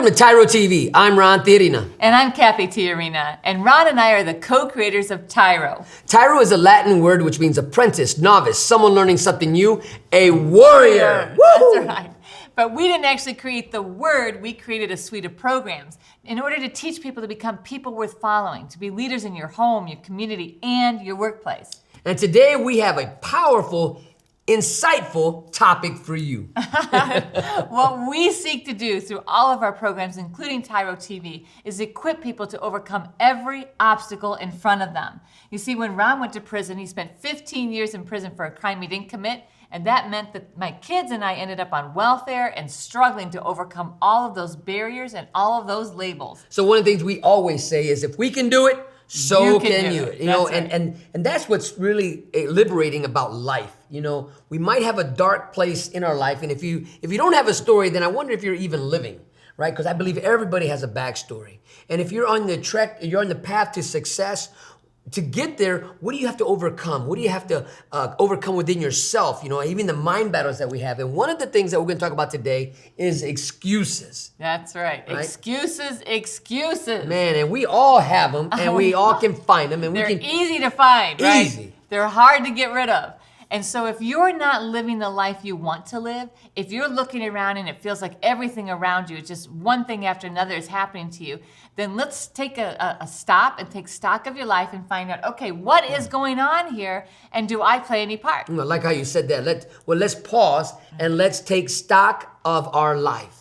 Welcome to TYRO TV. I'm Ron Tijerina. And I'm Cathy Tijerina. And Ron and I are the co-creators of TYRO. TYRO is a Latin word which means apprentice, novice, someone learning something new, a warrior. That's right. But we didn't actually create the word, we created a suite of programs in order to teach people to become people worth following, to be leaders in your home, your community, and your workplace. And today we have a powerful, insightful topic for you. What we seek to do through all of our programs, including TYRO TV, is equip people to overcome every obstacle in front of them. You see, when Ron went to prison, he spent 15 years in prison for a crime he didn't commit, and that meant that my kids and I ended up on welfare and struggling to overcome all of those barriers and all of those labels. So one of the things we always say is if we can do it, so can you. You know, right. and that's what's really liberating about life. You know, we might have a dark place in our life, and if you don't have a story, then I wonder if you're even living, right? Because I believe everybody has a backstory. And if you're on the trek, you're on the path to success, to get there, what do you have to overcome? What do you have to overcome within yourself? You know, even the mind battles that we have. And one of the things that we're going to talk about today is excuses. That's right. Excuses. Man, and we all have them, and we all can find them. And They're we can easy to find, right? Easy. They're hard to get rid of. And so if you're not living the life you want to live, if you're looking around and it feels like everything around you is just one thing after another is happening to you, then let's take a stop and take stock of your life and find out, okay, what is going on here, and do I play any part? I like how you said that. Let's pause and let's take stock of our life.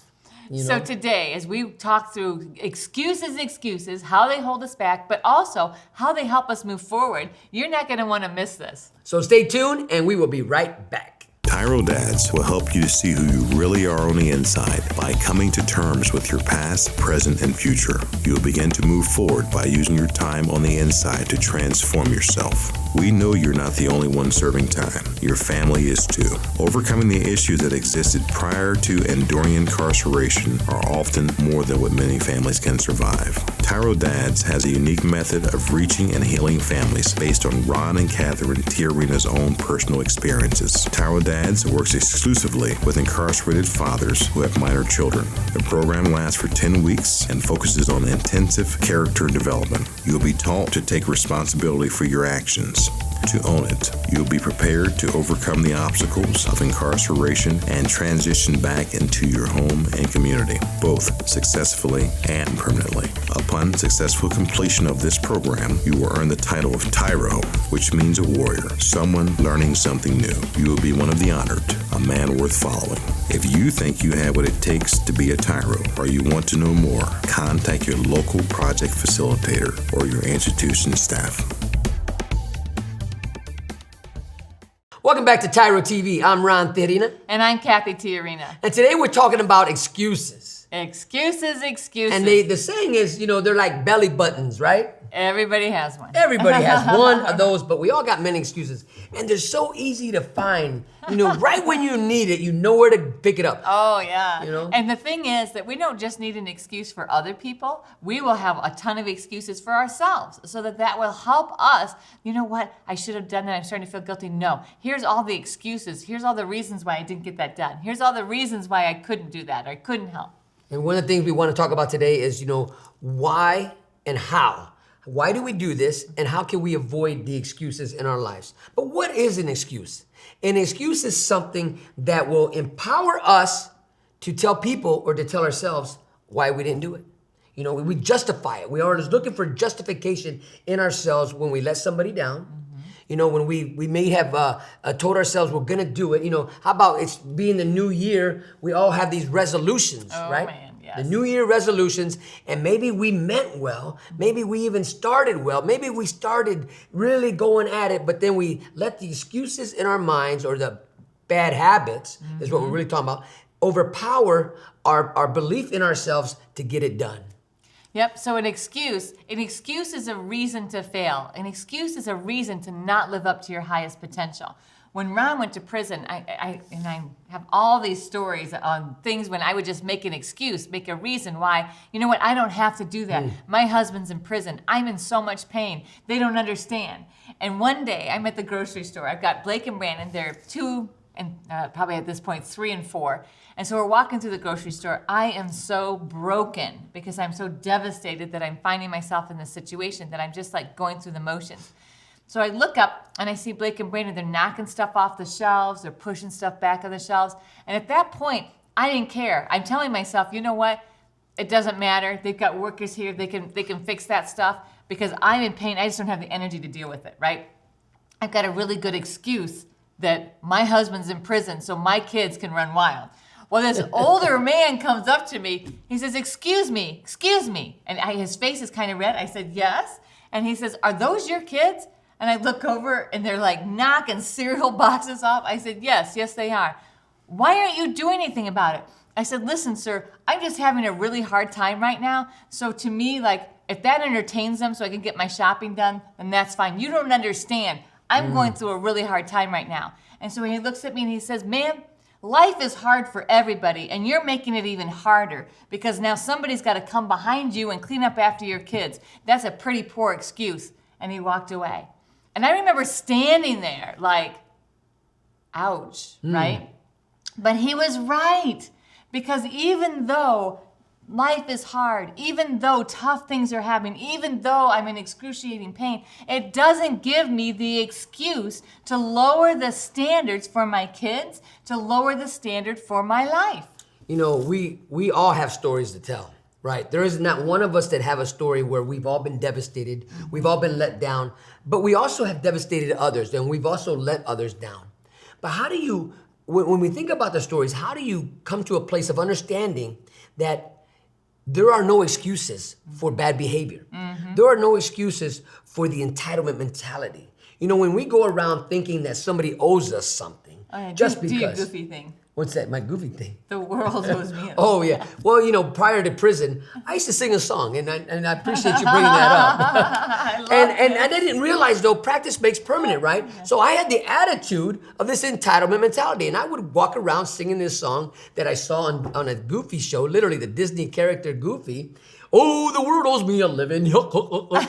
You know? So today, as we talk through excuses, how they hold us back, but also how they help us move forward, you're not going to want to miss this. So stay tuned, and we will be right back. TYRO Dads will help you to see who you really are on the inside by coming to terms with your past, present, and future. You will begin to move forward by using your time on the inside to transform yourself. We know you're not the only one serving time. Your family is too. Overcoming the issues that existed prior to and during incarceration are often more than what many families can survive. TYRO Dads has a unique method of reaching and healing families based on Ron and Cathy Tijerina's own personal experiences. TYRO Dads works exclusively with incarcerated fathers who have minor children. The program lasts for 10 weeks and focuses on intensive character development. You'll be taught to take responsibility for your actions. To own it, you'll be prepared to overcome the obstacles of incarceration and transition back into your home and community, both successfully and permanently. Upon successful completion of this program, you will earn the title of TYRO, which means a warrior, someone learning something new. You will be one of the honored, a man worth following. If you think you have what it takes to be a TYRO, or you want to know more, contact your local project facilitator or your institution staff. Welcome back to TYRO TV. I'm Ron Tijerina. And I'm Cathy Tijerina. And today we're talking about excuses. Excuses. And the saying is, you know, they're like belly buttons, right? Everybody has one. Everybody has one of those, but we all got many excuses. And they're so easy to find. You know, right when you need it, you know where to pick it up. Oh, yeah. You know? And the thing is that we don't just need an excuse for other people. We will have a ton of excuses for ourselves so that will help us. You know what? I should have done that. I'm starting to feel guilty. No. Here's all the excuses. Here's all the reasons why I didn't get that done. Here's all the reasons why I couldn't do that or I couldn't help. And one of the things we want to talk about today is, you know, why and how. Why do we do this, and how can we avoid the excuses in our lives? But what is an excuse? An excuse is something that will empower us to tell people or to tell ourselves why we didn't do it. You know, we justify it. We are always looking for justification in ourselves when we let somebody down. You know, when we may have told ourselves we're gonna do it. You know, how about it's being the new year? We all have these resolutions, right? Man. Yes. The New Year resolutions, and maybe we meant well, maybe we even started well, maybe we started really going at it, but then we let the excuses in our minds or the bad habits, is what we're really talking about, overpower our belief in ourselves to get it done. Yep, so an excuse is a reason to fail. An excuse is a reason to not live up to your highest potential. When Ron went to prison, I have all these stories on things when I would just make an excuse, make a reason why, you know what, I don't have to do that. My husband's in prison. I'm in so much pain. They don't understand. And one day, I'm at the grocery store. I've got Blake and Brandon. They're two and probably at this point 3 and 4. And so we're walking through the grocery store. I am so broken because I'm so devastated that I'm finding myself in this situation that I'm just like going through the motions. So I look up and I see Blake and Brandon. They're knocking stuff off the shelves. They're pushing stuff back on the shelves. And at that point, I didn't care. I'm telling myself, you know what? It doesn't matter. They've got workers here. They can fix that stuff because I'm in pain. I just don't have the energy to deal with it, right? I've got a really good excuse that my husband's in prison so my kids can run wild. Well, this older man comes up to me. He says, excuse me. And his face is kind of red. I said, yes. And he says, are those your kids? And I look over and they're like knocking cereal boxes off. I said, yes, they are. Why aren't you doing anything about it? I said, listen, sir, I'm just having a really hard time right now. So to me, like, if that entertains them so I can get my shopping done, then that's fine. You don't understand. I'm going through a really hard time right now. And so he looks at me and he says, ma'am, life is hard for everybody, and you're making it even harder because now somebody's got to come behind you and clean up after your kids. That's a pretty poor excuse. And he walked away. And I remember standing there like, ouch, right? But he was right, because even though life is hard, even though tough things are happening, even though I'm in excruciating pain, it doesn't give me the excuse to lower the standards for my kids, to lower the standard for my life. You know, we all have stories to tell, right? There is not one of us that have a story where we've all been devastated, we've all been let down, but we also have devastated others, and we've also let others down. But how do you, when we think about the stories, how do you come to a place of understanding that there are no excuses for bad behavior? There are no excuses for the entitlement mentality. You know, when we go around thinking that somebody owes us something, just do because. your goofy thing. What's that? My goofy thing? The world owes me. Oh, yeah. Well, you know, prior to prison, I used to sing a song, and I appreciate you bringing that up. And I didn't realize, though, practice makes permanent, right? So I had the attitude of this entitlement mentality, and I would walk around singing this song that I saw on a Goofy show, literally the Disney character Goofy. Oh, the world owes me a living. But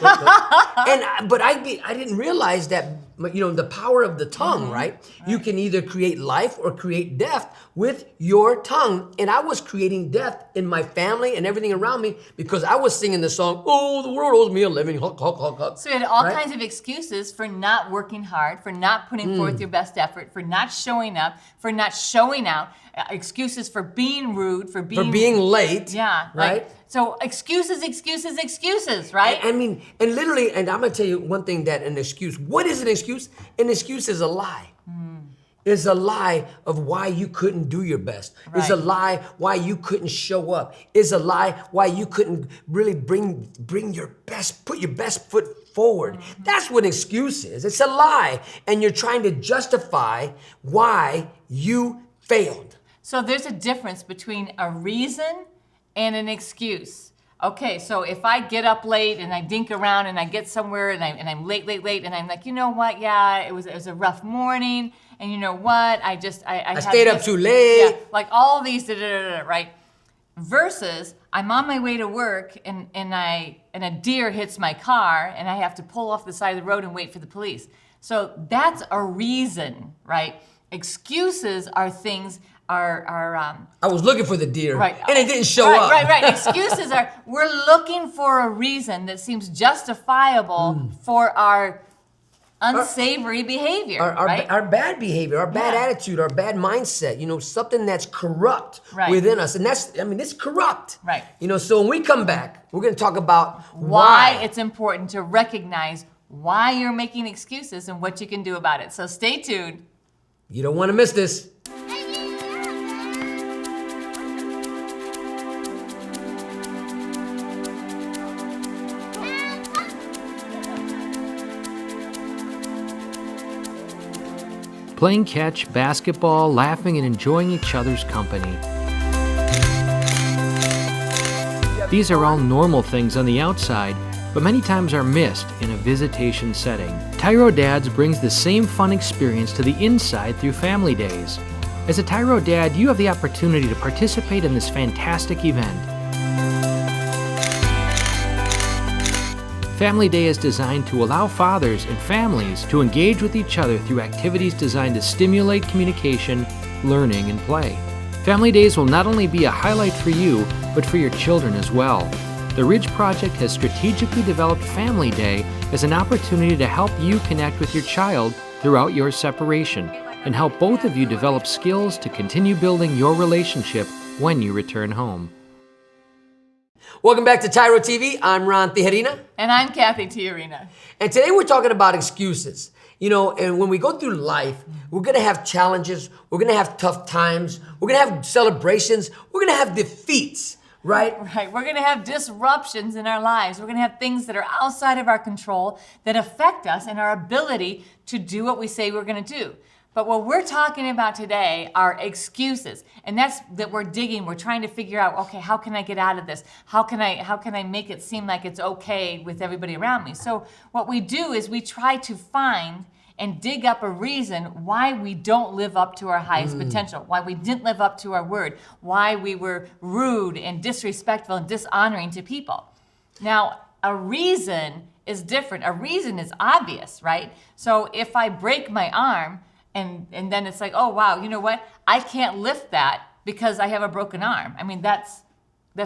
I didn't realize that, you know, the power of the tongue, right? You can either create life or create death with your tongue. And I was creating death in my family and everything around me because I was singing the song, oh, the world owes me a living. So you had all kinds of excuses for not working hard, for not putting forth your best effort, for not showing up, for not showing out, excuses for being rude, for being late. Yeah. Right? So excuses, right? I mean, and literally, and I'm gonna tell you one thing that an excuse, what is an excuse? An excuse is a lie. It's a lie of why you couldn't do your best. Right. It's a lie why you couldn't show up. It's a lie why you couldn't really bring your best, put your best foot forward. That's what an excuse is. It's a lie. And you're trying to justify why you failed. So there's a difference between a reason and an excuse. Okay, so if I get up late and I dink around and I get somewhere and I'm late, and I'm like, you know what? Yeah, it was a rough morning, and you know what? I stayed up too late. Yeah, like all these, right? Versus I'm on my way to work and a deer hits my car and I have to pull off the side of the road and wait for the police. So that's a reason, right? Excuses are things. I was looking for the deer, right, and it didn't show up. Right. Excuses are, we're looking for a reason that seems justifiable for our unsavory behavior, right? Our bad behavior, our bad attitude, our bad mindset, you know, something that's corrupt within us. And it's corrupt. Right. You know, so when we come back, we're going to talk about why it's important to recognize why you're making excuses and what you can do about it. So stay tuned. You don't want to miss this. Playing catch, basketball, laughing, and enjoying each other's company. These are all normal things on the outside, but many times are missed in a visitation setting. TYRO Dads brings the same fun experience to the inside through family days. As a TYRO Dad, you have the opportunity to participate in this fantastic event. Family Day is designed to allow fathers and families to engage with each other through activities designed to stimulate communication, learning, and play. Family Days will not only be a highlight for you, but for your children as well. The Ridge Project has strategically developed Family Day as an opportunity to help you connect with your child throughout your separation and help both of you develop skills to continue building your relationship when you return home. Welcome back to TYRO TV. I'm Ron Tijerina. And I'm Cathy Ron. And today we're talking about excuses. You know, and when we go through life, we're gonna have challenges, we're gonna have tough times, we're gonna have celebrations, we're gonna have defeats, right? Right. We're going to have disruptions in our lives. We're going to have things that are outside of our control that affect us and our ability to do what we say we're going to do. But what we're talking about today are excuses. And that's that we're digging. We're trying to figure out, okay, how can I get out of this? How can I make it seem like it's okay with everybody around me? So what we do is we try to find and dig up a reason why we don't live up to our highest potential, why we didn't live up to our word, why we were rude and disrespectful and dishonoring to people. Now, a reason is different. A reason is obvious, right? So if I break my arm and then it's like, oh, wow, you know what? I can't lift that because I have a broken arm. I mean, that's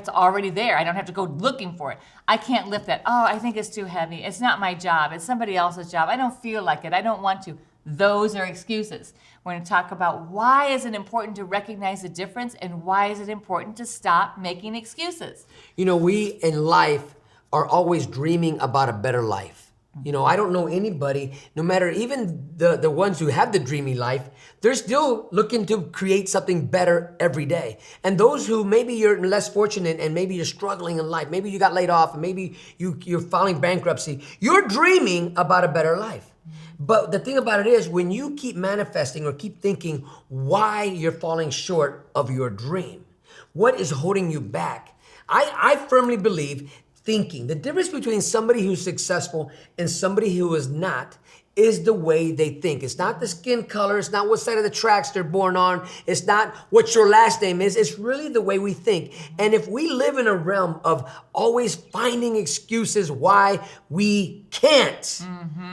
already there. I don't have to go looking for it. I can't lift that. Oh, I think it's too heavy. It's not my job. It's somebody else's job. I don't feel like it. I don't want to. Those are excuses. We're going to talk about why is it important to recognize the difference and why is it important to stop making excuses. You know, we in life are always dreaming about a better life. You know, I don't know anybody, no matter even the ones who have the dreamy life, they're still looking to create something better every day. And those who maybe you're less fortunate and maybe you're struggling in life, maybe you got laid off and maybe you're filing bankruptcy, you're dreaming about a better life. But the thing about it is when you keep manifesting or keep thinking why you're falling short of your dream, what is holding you back? I firmly believe thinking. The difference between somebody who's successful and somebody who is not is the way they think. It's not the skin color. It's not what side of the tracks they're born on. It's not what your last name is. It's really the way we think. And if we live in a realm of always finding excuses why we can't,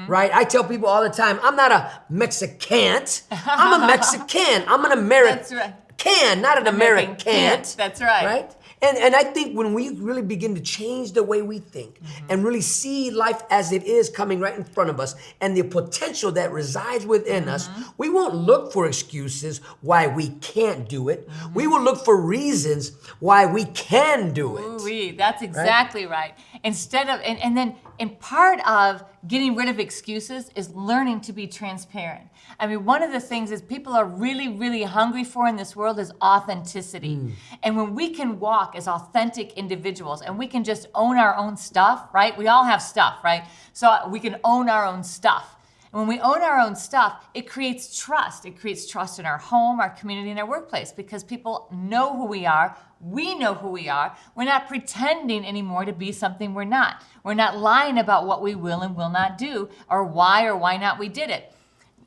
right? I tell people all the time, I'm not a Mexican. I'm a Mexican. I'm an American. That's right. Can, not an American can't. That's right. Right? And I think when we really begin to change the way we think and really see life as it is coming right in front of us and the potential that resides within us, we won't look for excuses why we can't do it. We will look for reasons why we can do it. Ooh-wee, that's exactly right. Instead of, and part of getting rid of excuses is learning to be transparent. I mean, one of the things is people are really, really hungry for in this world is authenticity. And when we can walk as authentic individuals and we can just own our own stuff, right? We all have stuff, right? So we can own our own stuff. And when we own our own stuff, it creates trust. It creates trust in our home, our community, and our workplace because people know who we are. We know who we are. We're not pretending anymore to be something we're not. We're not lying about what we will and will not do or why not we did it.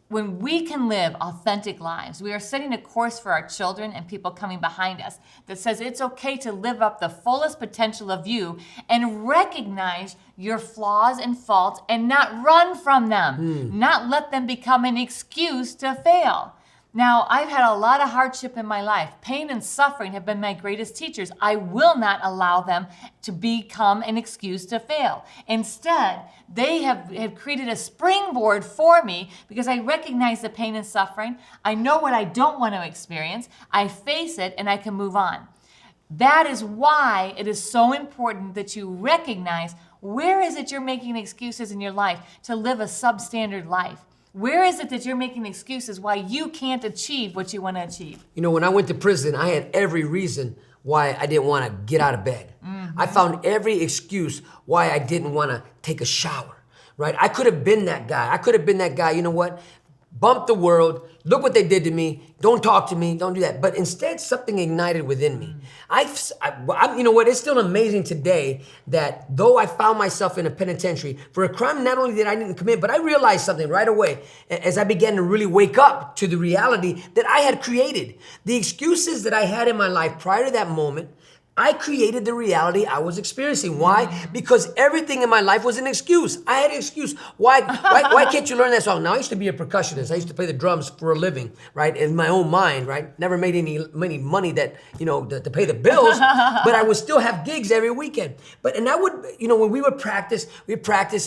When we can live authentic lives, we are setting a course for our children and people coming behind us that says it's okay to live up the fullest potential of you and recognize your flaws and faults and not run from them, not let them become an excuse to fail. Now, I've had a lot of hardship in my life. Pain and suffering have been my greatest teachers. I will not allow them to become an excuse to fail. Instead, they have created a springboard for me because I recognize the pain and suffering. I know what I don't want to experience. I face it and I can move on. That is why it is so important that you recognize where is it you're making excuses in your life to live a substandard life. Where is it that you're making excuses why you can't achieve what you want to achieve? You know, when I went to prison, I had every reason why I didn't want to get out of bed. I found every excuse why I didn't want to take a shower, right? I could have been that guy. I could have been that guy, you know what? Bump the world, look what they did to me, don't talk to me, don't do that. But instead, something ignited within me. You know what, it's still amazing today that though I found myself in a penitentiary for a crime not only that I didn't commit, but I realized something right away as I began to really wake up to the reality that I had created. The excuses that I had in my life prior to that moment I created the reality I was experiencing. Why? Because everything in my life was an excuse. I had an excuse. Why can't you learn that song? Now, I used to be a percussionist. I used to play the drums for a living, right? In my own mind, right? Never made any money that, to pay the bills, but I would still have gigs every weekend. And I would, when we would practice,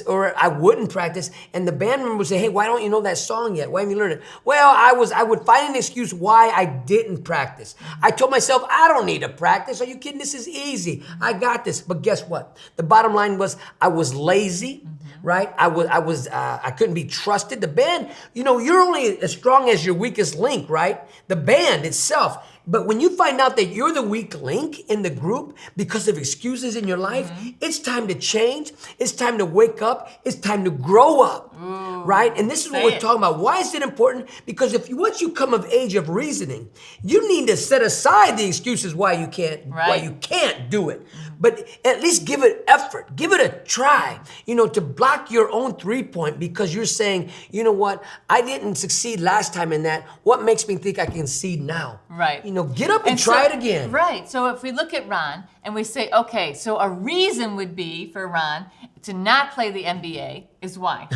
or I wouldn't practice, and the band member would say, hey, why don't you know that song yet? Why haven't you learned it? Well, I would find an excuse why I didn't practice. I told myself, I don't need to practice. Are you kidding? This is easy. I got this. But guess what? The bottom line was I was lazy, right? I couldn't be trusted. The band, you're only as strong as your weakest link, right? The band itself. But when you find out that you're the weak link in the group because of excuses in your life, it's time to change. It's time to wake up. It's time to grow up, right? And this is what we're talking about. Why is it important? Because once you come of age of reasoning, you need to set aside the excuses why you can't do it. But at least give it effort. Give it a try, to block your own 3-point because you're saying, you know what? I didn't succeed last time in that. What makes me think I can succeed now? Right. Get up and try it again. Right. So if we look at Ron and we say, okay, so a reason would be for Ron to not play the NBA is why?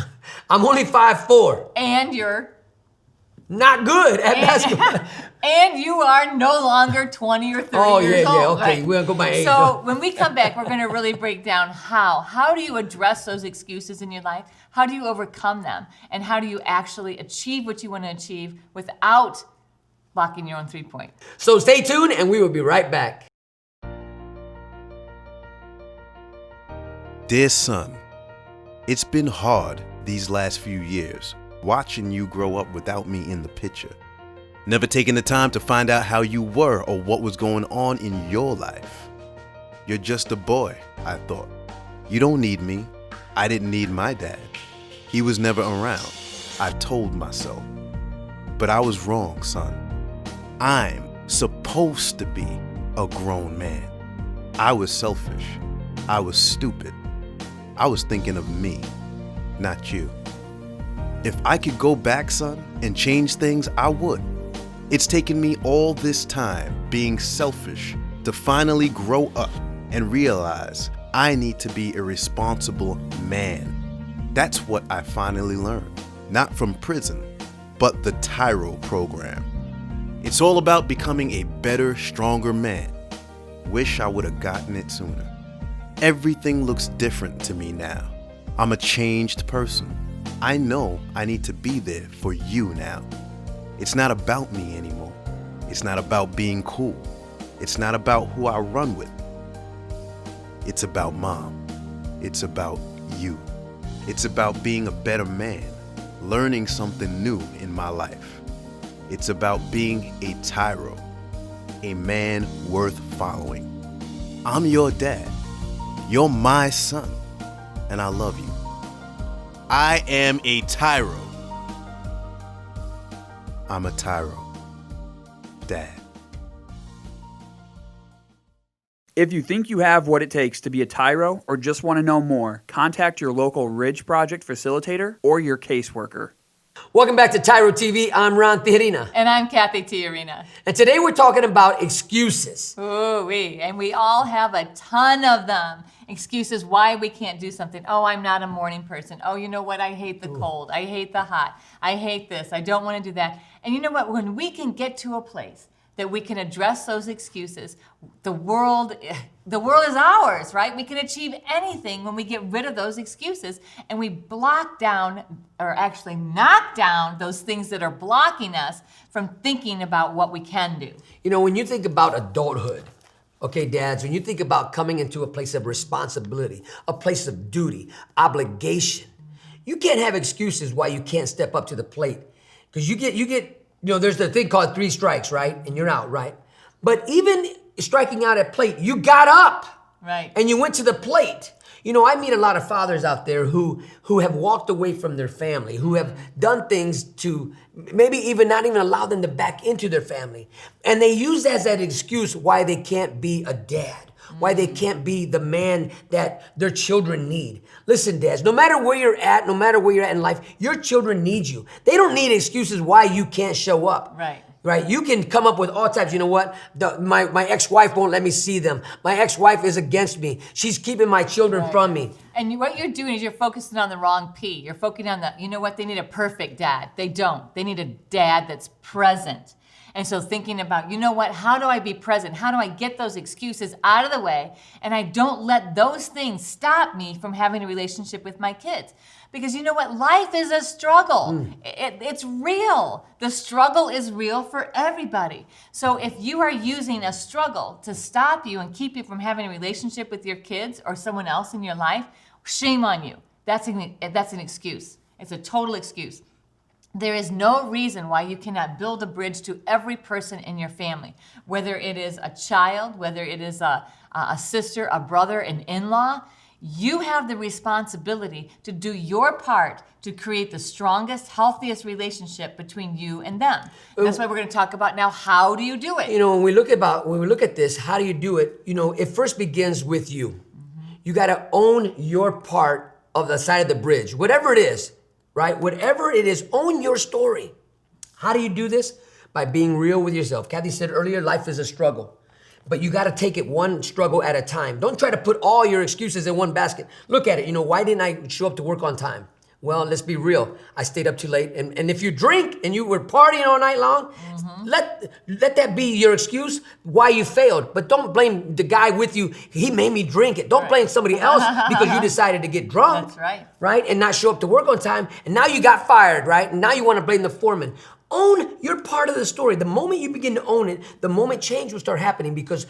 I'm only 5'4". And you're not good at basketball. And you are no longer 20 or 30 years old. Okay. Right? We're gonna go by age. So when we come back, we're gonna really break down how do you address those excuses in your life? How do you overcome them? And how do you actually achieve what you want to achieve without blocking your own 3-point? So stay tuned and we will be right back. Dear son, it's been hard these last few years, watching you grow up without me in the picture. Never taking the time to find out how you were or what was going on in your life. You're just a boy, I thought. You don't need me. I didn't need my dad. He was never around, I told myself. But I was wrong, son. I'm supposed to be a grown man. I was selfish. I was stupid. I was thinking of me, not you. If I could go back, son, and change things, I would. It's taken me all this time being selfish to finally grow up and realize I need to be a responsible man. That's what I finally learned, not from prison, but the TYRO program. It's all about becoming a better, stronger man. Wish I would have gotten it sooner. Everything looks different to me now. I'm a changed person. I know I need to be there for you now. It's not about me anymore. It's not about being cool. It's not about who I run with. It's about Mom. It's about you. It's about being a better man, learning something new in my life. It's about being a TYRO, a man worth following. I'm your dad. You're my son, and I love you. I am a TYRO. I'm a TYRO. Dad. If you think you have what it takes to be a TYRO or just want to know more, contact your local Ridge Project facilitator or your caseworker. Welcome back to TYRO TV. I'm Ron Tijerina. And I'm Cathy Tijerina. And today we're talking about excuses. Ooh-wee. And we all have a ton of them. Excuses why we can't do something. Oh, I'm not a morning person. Oh, you know what? I hate the cold. I hate the hot. I hate this. I don't want to do that. And you know what? When we can get to a place that we can address those excuses, the world is ours, right? We can achieve anything when we get rid of those excuses and we block down, or actually knock down, those things that are blocking us from thinking about what we can do. When you think about adulthood, okay, dads, when you think about coming into a place of responsibility, a place of duty, obligation, you can't have excuses why you can't step up to the plate. Because you get, there's the thing called 3 strikes, right? And you're out, right? But even striking out at plate, you got up. Right. And you went to the plate. I meet a lot of fathers out there who have walked away from their family, who have done things to maybe even not even allow them to back into their family. And they use that as an excuse why they can't be a dad, why they can't be the man that their children need. Listen, dads, no matter where you're at in life, your children need you. They don't need excuses why you can't show up. Right. right? You can come up with all types. You know what? My ex-wife won't let me see them. My ex-wife is against me. She's keeping my children from me. And what you're doing is you're focusing on the wrong P. You're focusing on you know what? They need a perfect dad. They don't. They need a dad that's present. And so thinking about, you know what, how do I be present? How do I get those excuses out of the way? And I don't let those things stop me from having a relationship with my kids. Because you know what, life is a struggle. It's real. The struggle is real for everybody. So if you are using a struggle to stop you and keep you from having a relationship with your kids or someone else in your life, shame on you. That's an excuse. It's a total excuse. There is no reason why you cannot build a bridge to every person in your family, whether it is a child, whether it is a sister, a brother, an in-law. You have the responsibility to do your part to create the strongest, healthiest relationship between you and them. That's why we're going to talk about now, how do you do it? You know, when we look at this, how do you do it? You know, it first begins with you. You got to own your part of the side of the bridge, whatever it is. Right? Whatever it is, own your story. How do you do this? By being real with yourself. Cathy said earlier, life is a struggle. But you got to take it one struggle at a time. Don't try to put all your excuses in one basket. Look at it. You know, why didn't I show up to work on time? Well, let's be real. I stayed up too late. And if you drink and you were partying all night long, let that be your excuse why you failed. But don't blame the guy with you. He made me drink it. Don't blame somebody else because you decided to get drunk. That's right. Right? And not show up to work on time. And now you got fired, right? And now you want to blame the foreman. Own your part of the story. The moment you begin to own it, the moment change will start happening, because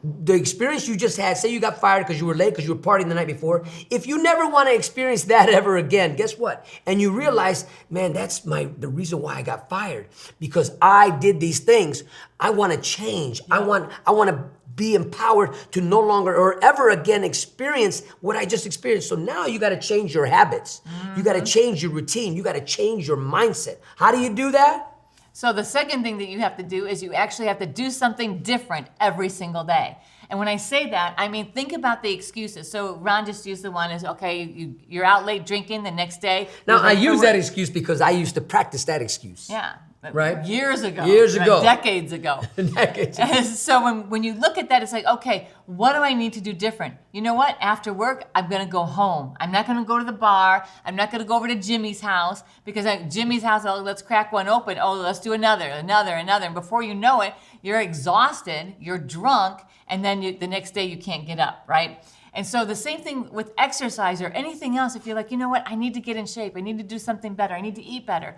the experience you just had, say you got fired because you were late because you were partying the night before. If you never want to experience that ever again, guess what? And you realize, man, that's the reason why I got fired, because I did these things. I want to change. I want to be empowered to no longer or ever again experience what I just experienced. So now you got to change your habits. You got to change your routine. You got to change your mindset. How do you do that? So the second thing that you have to do is you actually have to do something different every single day. And when I say that, I mean, think about the excuses. So Ron just used the one is, okay, you're out late drinking the next day. Now, I use that excuse because I used to practice that excuse. Yeah. Right? Years ago. Decades ago. Decades ago. So when you look at that, it's like, okay, what do I need to do different? You know what? After work, I'm going to go home. I'm not going to go to the bar. I'm not going to go over to Jimmy's house, because at Jimmy's house, oh, let's crack one open. Oh, let's do another. And before you know it, you're exhausted, you're drunk, and then the next day you can't get up, right? And so the same thing with exercise or anything else. If you're like, you know what? I need to get in shape. I need to do something better. I need to eat better.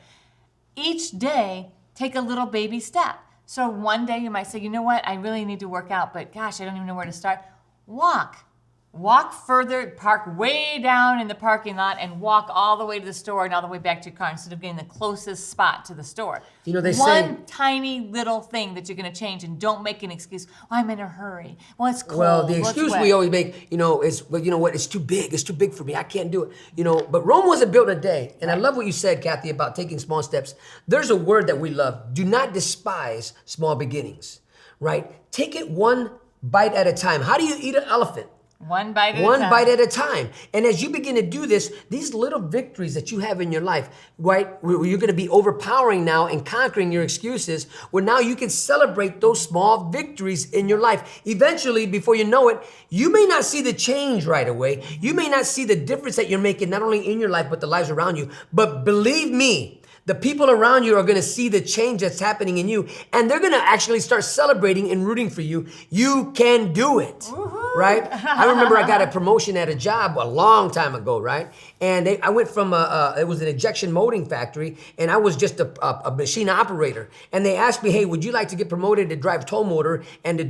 Each day, take a little baby step. So one day you might say, you know what, I really need to work out, but gosh, I don't even know where to start. Walk. Walk further, park way down in the parking lot, and walk all the way to the store and all the way back to your car instead of getting the closest spot to the store. You know, they One say, tiny little thing that you're going to change, and don't make an excuse. Well, I'm in a hurry. Well, it's cold. well, the Well, it's excuse wet. we always make, is, well, you know what, it's too big. It's too big for me. I can't do it. But Rome wasn't built in a day. And I love what you said, Cathy, about taking small steps. There's a word that we love. Do not despise small beginnings, right? Take it one bite at a time. How do you eat an elephant? One bite at a time. One bite at a time. And as you begin to do this, these little victories that you have in your life, right, where you're going to be overpowering now and conquering your excuses, where now you can celebrate those small victories in your life. Eventually, before you know it, you may not see the change right away. You may not see the difference that you're making, not only in your life, but the lives around you. But believe me, the people around you are going to see the change that's happening in you, and they're going to actually start celebrating and rooting for you. You can do it, right? I remember I got a promotion at a job a long time ago, right? And I went from it was an injection molding factory, and I was just a machine operator. And they asked me, hey, would you like to get promoted to drive tow motor and to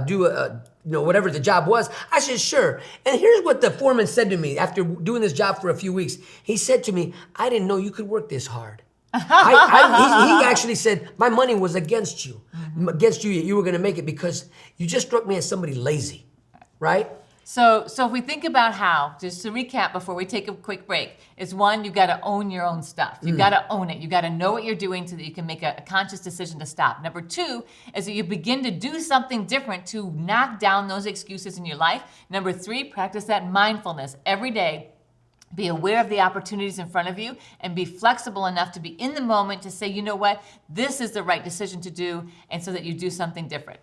do whatever the job was? I said, sure. And here's what the foreman said to me after doing this job for a few weeks. He said to me, I didn't know you could work this hard. He actually said, my money was against you. Against you, you were going to make it because you just struck me as somebody lazy, right? So if we think about how, just to recap before we take a quick break, is one, you got to own your own stuff. You got to own it. You got to know what you're doing so that you can make a conscious decision to stop. Number two is that you begin to do something different to knock down those excuses in your life. Number three, practice that mindfulness every day. Be aware of the opportunities in front of you and be flexible enough to be in the moment to say, you know what, this is the right decision to do, and so that you do something different.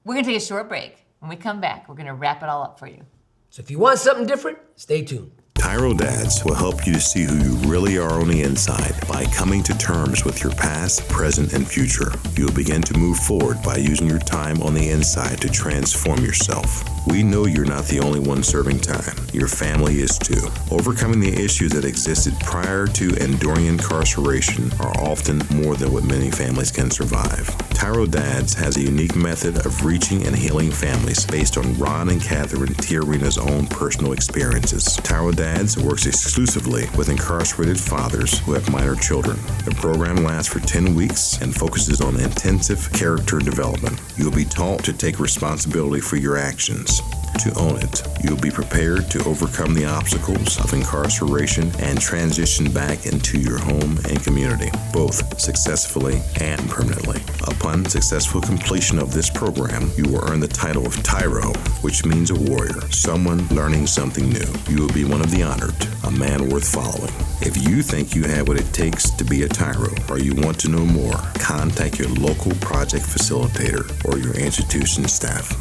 We're going to take a short break. When we come back, we're going to wrap it all up for you. So if you want something different, stay tuned. TYRO Dads will help you to see who you really are on the inside by coming to terms with your past, present, and future. You will begin to move forward by using your time on the inside to transform yourself. We know you're not the only one serving time. Your family is too. Overcoming the issues that existed prior to and during incarceration are often more than what many families can survive. TYRO Dads has a unique method of reaching and healing families based on Ron and Catherine Tijerina's own personal experiences. TYRO Dads works exclusively with incarcerated fathers who have minor children. The program lasts for 10 weeks and focuses on intensive character development. You'll be taught to take responsibility for your actions, to own it. You'll be prepared to overcome the obstacles of incarceration and transition back into your home and community, both successfully and permanently. Upon successful completion of this program, you will earn the title of TYRO, which means a warrior, someone learning something new. You will be one of the honored, a man worth following. If you think you have what it takes to be a TYRO, or you want to know more, contact your local project facilitator or your institution staff.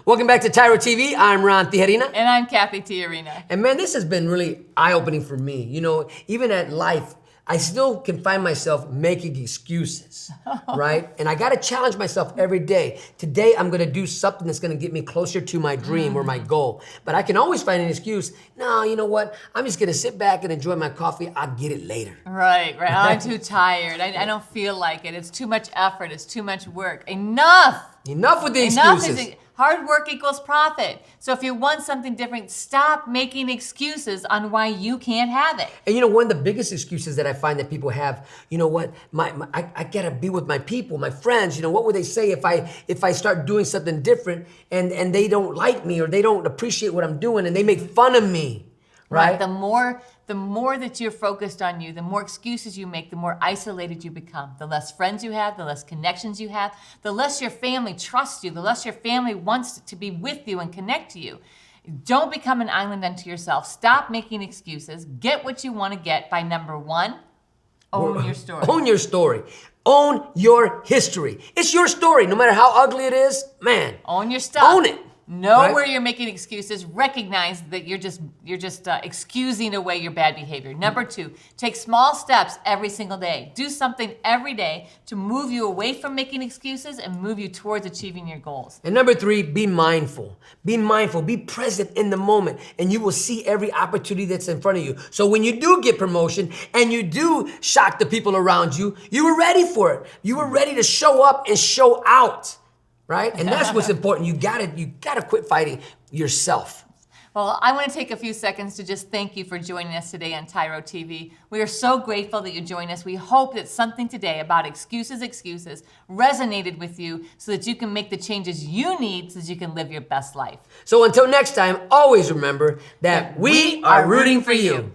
Welcome back to TYRO TV. I'm Ron Tijerina. And I'm Cathy Tijerina. And man, this has been really eye-opening for me. You know, even at life, I still can find myself making excuses, right? And I gotta challenge myself every day. Today, I'm gonna do something that's gonna get me closer to my dream or my goal. But I can always find an excuse. No, you know what? I'm just gonna sit back and enjoy my coffee. I'll get it later. Right. I'm too tired. I don't feel like it. It's too much effort. It's too much work. Enough with the excuses. Hard work equals profit. So if you want something different, stop making excuses on why you can't have it. And you know, one of the biggest excuses that I find that people have, you know what, I gotta be with my people, my friends. You know, what would they say if I start doing something different and they don't like me or they don't appreciate what I'm doing and they make fun of me, right? The more that you're focused on you, the more excuses you make, the more isolated you become. The less friends you have, the less connections you have, the less your family trusts you, the less your family wants to be with you and connect to you. Don't become an island unto yourself. Stop making excuses. Get what you want to get by number one, own your story. Own your story. Own your history. It's your story, no matter how ugly it is, man. Own your stuff. Own it. Know right? where you're making excuses. Recognize that you're just excusing away your bad behavior. Number two, take small steps every single day. Do something every day to move you away from making excuses and move you towards achieving your goals. And number three, be mindful. Be mindful. Be present in the moment, and you will see every opportunity that's in front of you. So when you do get promotion and you do shock the people around you, you were ready for it. You were ready to show up and show out. Right? And that's what's important. You gotta quit fighting yourself. Well, I want to take a few seconds to just thank you for joining us today on TYRO TV. We are so grateful that you joined us. We hope that something today about excuses resonated with you so that you can make the changes you need so that you can live your best life. So until next time, always remember that we are rooting for you.